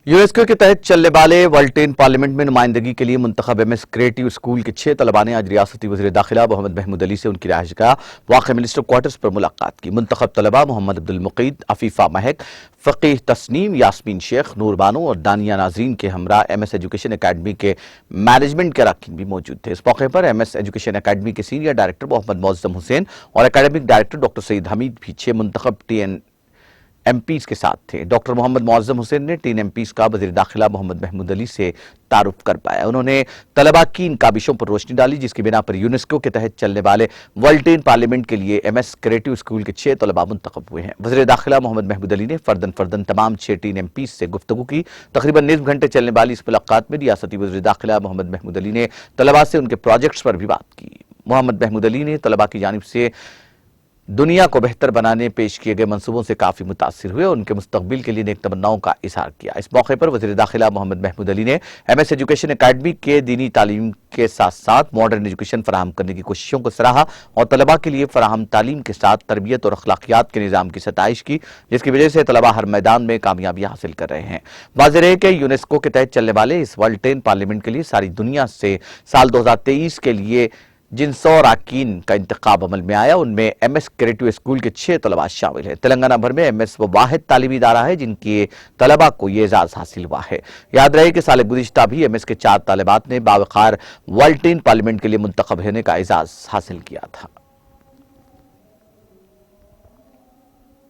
UNESCO के तहत चलने वाले वर्ल्ड पार्लियामेंट में नुमाइंदगी के लिए मुंतखब एमएस क्रिएटिव स्कूल के 6 तलबा ने आज रियासती वज़ीर दाखिला मोहम्मद महमूद अली से उनकी रिहाइशगाह वाक़ मिनिस्टर क्वार्टर्स पर मुलाकात की। मुंतखब तलबा मोहम्मद अब्दुल मुक़ीद, अफीफा महक, फ़क़ीह तस्नीम, यास्मीन शेख, नूर बानो और दानिया नाज़रीन के हमरा एमएस एजुकेशन अकेडमी के मैनेजमेंट के अरकान भी मौजूद थे। इस मौके पर एमएस एजुकेशन अकेडमी के सीनियर डायरेक्टर मोहम्मद मौज़्ज़म हुसैन और academic director doctor Saeed Hameed भी 6 मुंतखब एमपीज़ के साथ थे। डॉक्टर मोहम्मद मौज़्ज़म हुसैन ने 3 एमपीज़ का वज़ीर दाखिला मोहम्मद महमूद अली से तारुफ कर पाया। उन्होंने तलबा की इन काबिशों पर रोशनी डाली जिसकी बिना पर यूनेस्को के तहत चलने वाले वर्ल्ड पार्लियामेंट के लिए एमएस क्रिएटिव स्कूल के 6 तलबा मुंतखब हुए हैं। वज़ीर दाखिला मोहम्मद महमूद अली ने फर्दन तमाम 6 टीन एमपीज़ से गुफ्तगू की। तकरीबन निस्फ घंटे चलने वाली इस मुलाकात में रियासती वज़ीर दाखिला मोहम्मद महमूद अली ने तलबा से उनके प्रोजेक्ट्स पर भी बात की। मोहम्मद महमूद अली ने तलबा की जानिब से दुनिया को बेहतर बनाने पेश किए गए मंसूबों से काफ़ी मुतासिर हुए और उनके मुस्तकबिल के लिए नेक तमन्नाओं का इज़हार किया। इस मौके पर वज़ीर दाखिला मोहम्मद महमूद अली ने एमएस एजुकेशन अकेडमी के दीनी तालीम के साथ साथ मॉडर्न एजुकेशन फराहम करने की कोशिशों को सराहा और तलबा के लिए फराहम तालीम के साथ तरबियत और अखलाकियात के निज़ाम की सताइश की, जिसकी वजह से तलबा हर मैदान में कामयाबियाँ हासिल कर रहे हैं। वाज़ेह है कि यूनेस्को के तहत चलने वाले इस वर्ल्ड पार्लियामेंट के लिए सारी दुनिया से साल 2023 के लिए जिन 100 अरकान का इंतखाब अमल में आया उनमें एमएस क्रिएटिव स्कूल के 6 तलबा शामिल है। तेलंगाना भर में एमएस वो वाहिद तालीमी इदारा है जिनके तलबा को ये एजाज़ हासिल हुआ है। याद रहे कि साल गुज़िश्ता भी एमएस के 4 तालिबात ने बावक़ार वर्ल्ड पार्लियामेंट के लिए मुंतखब होने का एजाज़ हासिल किया था।